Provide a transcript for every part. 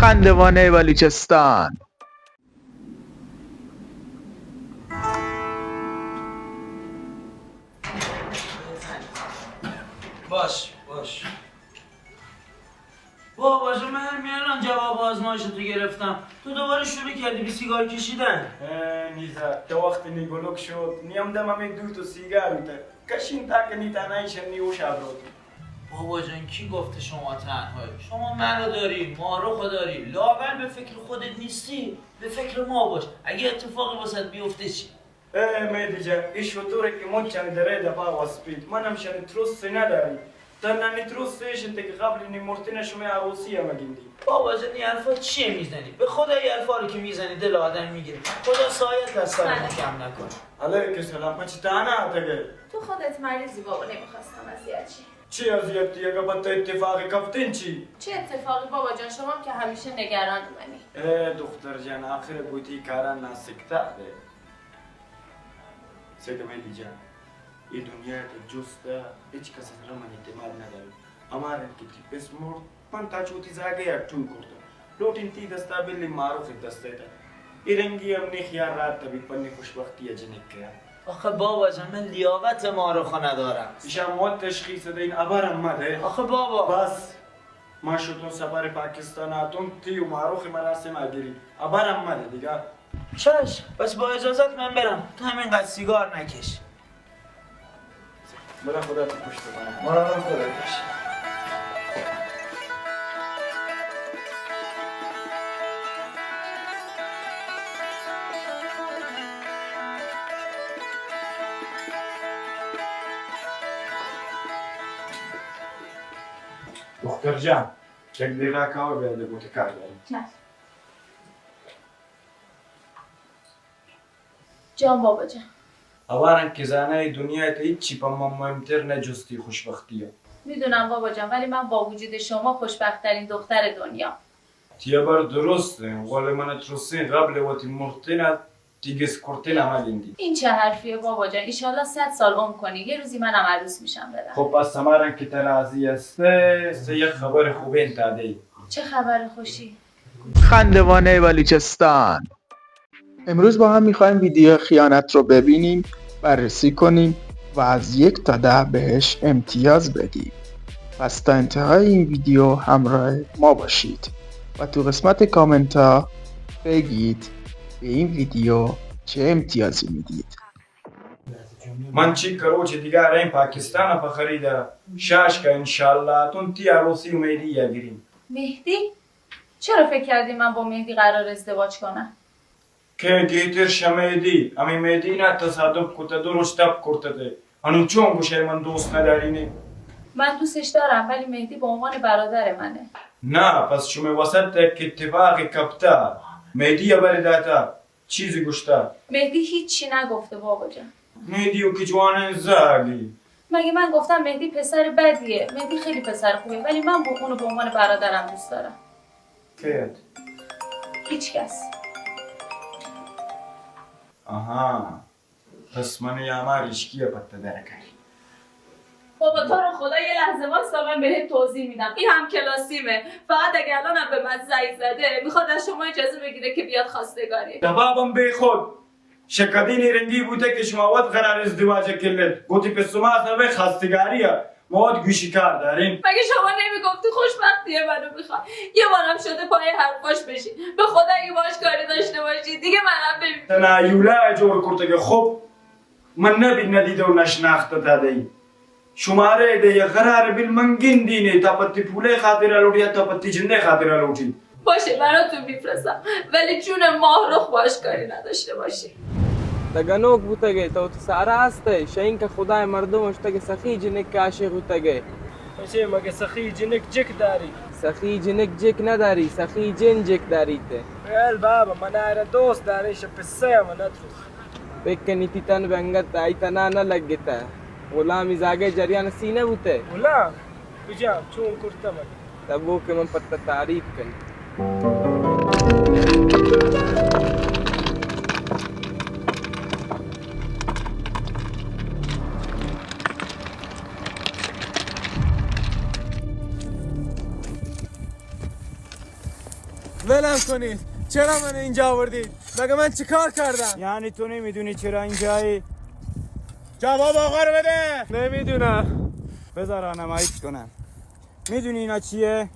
خندوانه بلوچستان. باش بابا جون، من میرم جواب آزمایشتو گرفتم، تو دوباره شروع کردی به سیگار کشیدن. نیزا تا وقتی نیگولوک شد نیم دم همی دو تا سیگار بوده کشین تا که نیتانایش نیوش ابرود. بابا جان کی گفته شما تنهایی؟ شما منو داری، ماروخو داری، لااقل به فکر خودت نیستی، به فکر ما باش. اگه اتفاقی واسط بیفته چی؟ مهدی جان این شطوره که من چند دره دفعه واسپید منم شن تروسی نداری تنانی تروسیش انت که قبل نیمورتین شما عروسی هم گندی. بابا جان این حرفا چیه میزنی؟ به خدا این حرفا رو که میزنی دل آدم میگیره. خدا سایت از سر ما کم نکن. علیک السلام من چی تانا تگه؟ تو خودت مریضی بابا، نمیخواستم اذیت چی. چی اذیتی اگه با اتفاقی کفتین چی؟ چه اتفاقی بابا جان؟ شما که همیشه نگران منی. دختر جان آخر بودی کاران ناسکتا ده. سیده مهدی جان این دنیا جسته هیچ کس از من اعتماد نداره. امارن که تیپس مرد من تا چوتی زاگه یا تو کردم. لوتین تی دستا بیلی معروف دسته ده. ایرنگی هم خیال رات تبی پنی خوشبختی جنگ که. آخه بابا جان من لیاقت ماروخو ندارم. ایشان موت تشخیص ده این ابرم مده. آخه بابا بس ما شدون سفر پاکستان آتون تی و معروف مراسم آگیری ابرم مده دیگه. چش بس با اجازت من برم، تو همینقدر سیگار نکش. بلا خدا تو پشت کنم. مرا خدا کش. دختر جان یک دقیقه کار بیاده بوده کار داریم. چشم. جان بابا جان. اوارن که زنای دنیا تا هیچی پا ما مهمتر نجستی خوشبختی ها. میدونم بابا جان، ولی من با وجود شما خوشبخت‌ترین دختر دنیا. تیا بار درسته ولی من ترسین قبل وقتی مرتین دیگه سکرتین عملindی. این چه حرفیه بابا جان؟ ایشالله 100 سال عمر کنی، یه روزی منم عروس میشم بدم. خب پس همارن که ترازی هسته سه یک خبر خوبه انتاده ای. چه خبر خوشی؟ خندوانه بلوچستان. امروز با هم میخوایم ویدیو خیانت رو ببینیم، بررسی کنیم و از 1 تا 10 بهش امتیاز بدیم. پس تا انتهای این ویدیو همراه ما باشید و تو قسمت کامنت ها بگید به این ویدیو چه امتیازی میدید. من چی کروچ دیگه ریم پاکستان پا خریده شاش که انشالله تون تی عروسی و مهدی یا گیریم. مهدی؟ چرا فکر کردی من با مهدی قرار ازدواج کنم؟ که گیتر شمهدی امی مهدی نه تصادف کتا درست تب کرده هنو چون گوشه من دوست ندارینه؟ من دوستش دارم ولی مهدی به عنوان برادر منه. نه پس شما وسط که اتفاق کپتا مهدی یا برداتا چیزی گوشتا؟ مهدی هیچی نگفته بابا جان. مهدی و که جوانه زاگی مگه من گفتم مهدی پسر بدیه؟ مهدی خیلی پسر خوبه ولی من اونو به عنوان برادرم دوست دارم. کیت؟ هیچ کس. آها پس من یامار اشکیه پتا درکاری. بابا تو رو خدا یه لحظه واستا من بهت توضیح میدم. این هم کلاسیمه. فقط اگه الانم به من زنگ زده میخواد از شما اجازه بگیره که بیاد خواستگاری. دبابم بی خود شکدین رنگی بوده که شما وقت قرار ازدواج کلید گوتی پسوما اصلا خواستگاریه مواد گوشی کار داریم. مگه شما نمیگفتی خوشبختیه منو میخواد؟ یه بارم شده پای حرفاش بشی. به خدا اگه باش کاری داشته باشی دیگه منم ببین. تنایولا جور کرده که خب من نبید ندیده و نشناخته داده ای شماره ده یه قرار بیل من گندینه تا پتی پوله خاطر الوٹی یا تا پتی جنده خاطر الوٹی. باشه براتون میفرستم ولی جون ماهرخ باش کاری نداشته باشی. دگنوک بوتگه تو سارا هسته شاین که خدای مردمش تگه سخی جنک که عاشق بوتگه. باشه مگه سخی جنک جک داری؟ سخی جنک جک نداری سخی جن جک داری ته. ول بابا من ایره دوست داریش پسه من اتروس. بکنی تیتن بنگت ایتنا نلگتا. غلامی زاگه جریان سینه بوته. غلام بجام چون کرته من. تبو که من پتا تعریف کنی. ولم کنید. چرا من اینجا آوردید؟ مگه من چیکار کردم؟ یعنی تو نمیدونی چرا اینجایی؟ جواب آقا رو بده. نمیدونم. بذار راهنماییت کنم. میدونی اینا چیه؟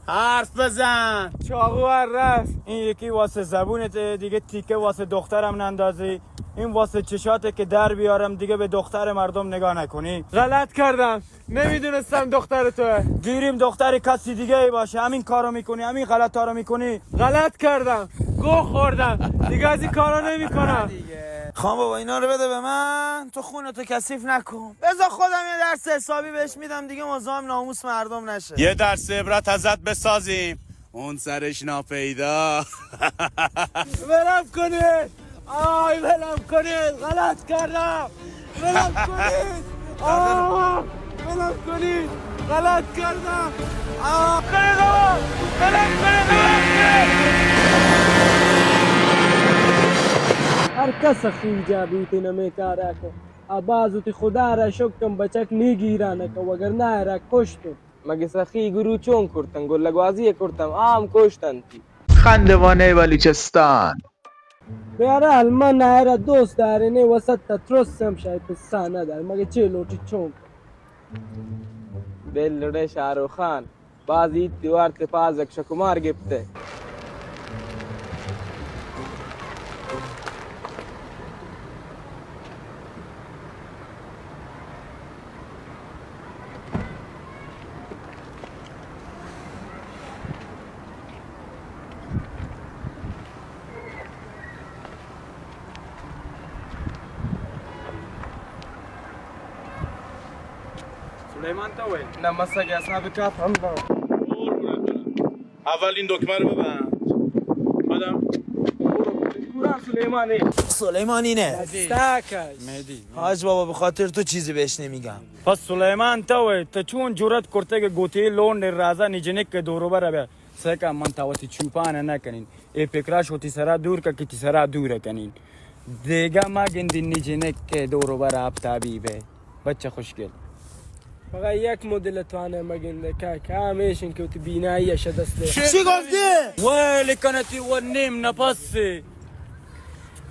حرف بزن. چاقو رفت. این یکی واسه زبونته، دیگه تیکه واسه دخترم نندازی. این واسه چشاته که در بیارم دیگه به دختر مردم نگاه نکنی. غلط کردم. نمیدونستم دختر توه. گیریم دختر کسی دیگه ای باشه. همین کارو میکنی، همین غلطا رو میکنی. غلط کردم. گوه خوردم. دیگه از این کارا نمیکنم. خان بابا اینا رو بده به من، تو خونتو کثیف نکن. بذار خودم یه درس حسابی بهش میدم دیگه مزاحم ناموس مردم نشه. یه درس عبرت ازت بسازیم، اون سرش ناپیدا. ولم کنید. آی ولم کنید. غلط کردم. ولم کنید. ولم کنید. غلط کردم. کنید آقا. ولم کنید. هر کس خیجا بیتی نمیکاره که آبازوتی خدا را شکم بچک میگیرانه که وگرنه را کشتم. مگه سخی گرو چون کرتن گلگوازی کرتم عام کشتن تی. خندوانه بلوچستان. بیاره من نهره دوست داره نه وسط ترسم شاید پسا نداره مگه چه لوٹی چون بلده شاروخ خان بازی دیوار تپازک شکمار گفته. سلیمان تو نه مساجی اصحاب کاف هم دارم. اول این دکمه رو ببند. بعدم سلیمانی نه حاج بابا به خاطر تو چیزی بهش نمیگم. پس سلیمان تو چون جرأت کرده که گوتی لون رازا نیجنک که دورو بره به سکه من تاوتی چوپانه نکنین ای فکراش ہوتی سرا دور که کتی سرا دور کنین دیگه ما گندی نیجنک که دورو بره آفتابی به بچه خوشگل. فقط یک مدل توانه مگنده که همیشن که تو بینایی شدسته. چی گفتی؟ ولی کنتی و نیم نپسی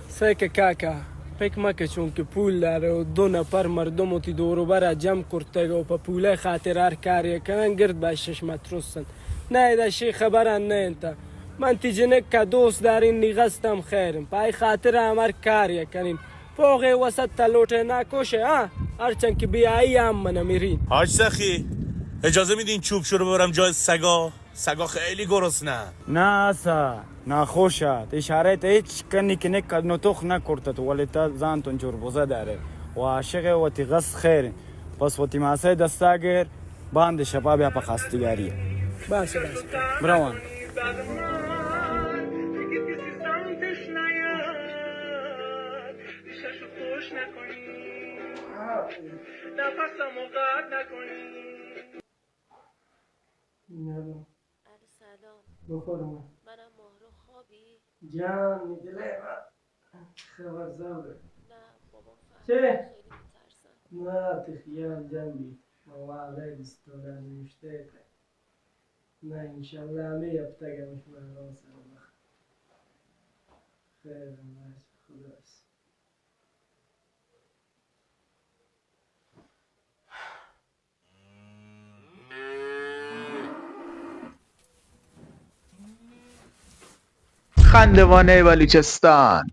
سکه کاکا فکر مکه چون که پول داره و 2 نفر مردم تی دورو برا جمع کرده و پا پوله خاطر هر کاری کنن گرد باید 6 مترسن. نه دا شی خبرن نه انتا من تی جنک که دوست دارین نیغستم خیرم پای خاطر همار کاری کنین فوقه وسط تلوٹه نکوشه هرچند که بیایی هم منو میرین. حاج سخی اجازه میدین چوب شو رو ببرم جای سگا خیلی گرسنه. نه اصا نه خوشت اشاره تا هیچ کنی که نکد نطخ نکرتت ولی تا زانتون جربوزه داره و عاشقه و تی غص خیرین پس و تی ماسه دستاگر باند شباب یا پا خستگاریه. باشه براوان سلام. بخورم منم ماهرو خوابی؟ جان میدله خبر زوره نه بابا چه؟ خیلی میترسم. نه تخیال جنبی مواله دستوله نوشته نه انشالله همه یفتگمش من را سر بخت خیلی باش خداست. خندوانه بلوچستان.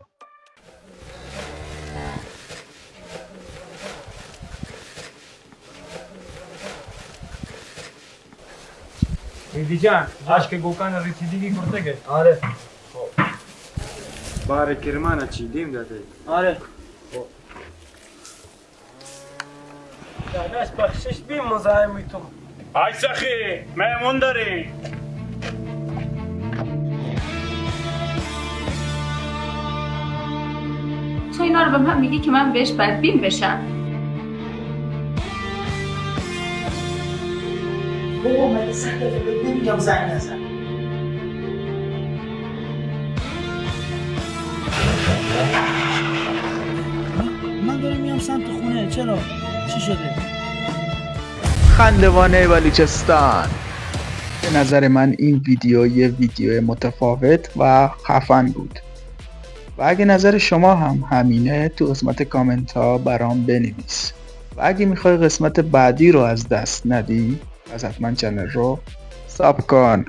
ایدی جان عشق گوکان رسیدگی کرده که؟ آره بار کرمان چیدیم داده. آره داداش بخشش بیم مزاحمی تو. حاج سخی مهمون داری؟ تو اینا رو به من میگی که من بهش بدبین بشم. بابا من 100 دفعه بهت نمیگم زنگ نزن. من دارم میام سمت خونه. چرا؟ چی شده؟ خندوانه بلوچستان. به نظر من این ویدیو یه ویدیو متفاوت و خفن بود و اگه نظر شما هم همینه تو قسمت کامنت ها برام بنویس و اگه میخوای قسمت بعدی رو از دست ندی پس حتما چنل رو ساب کن.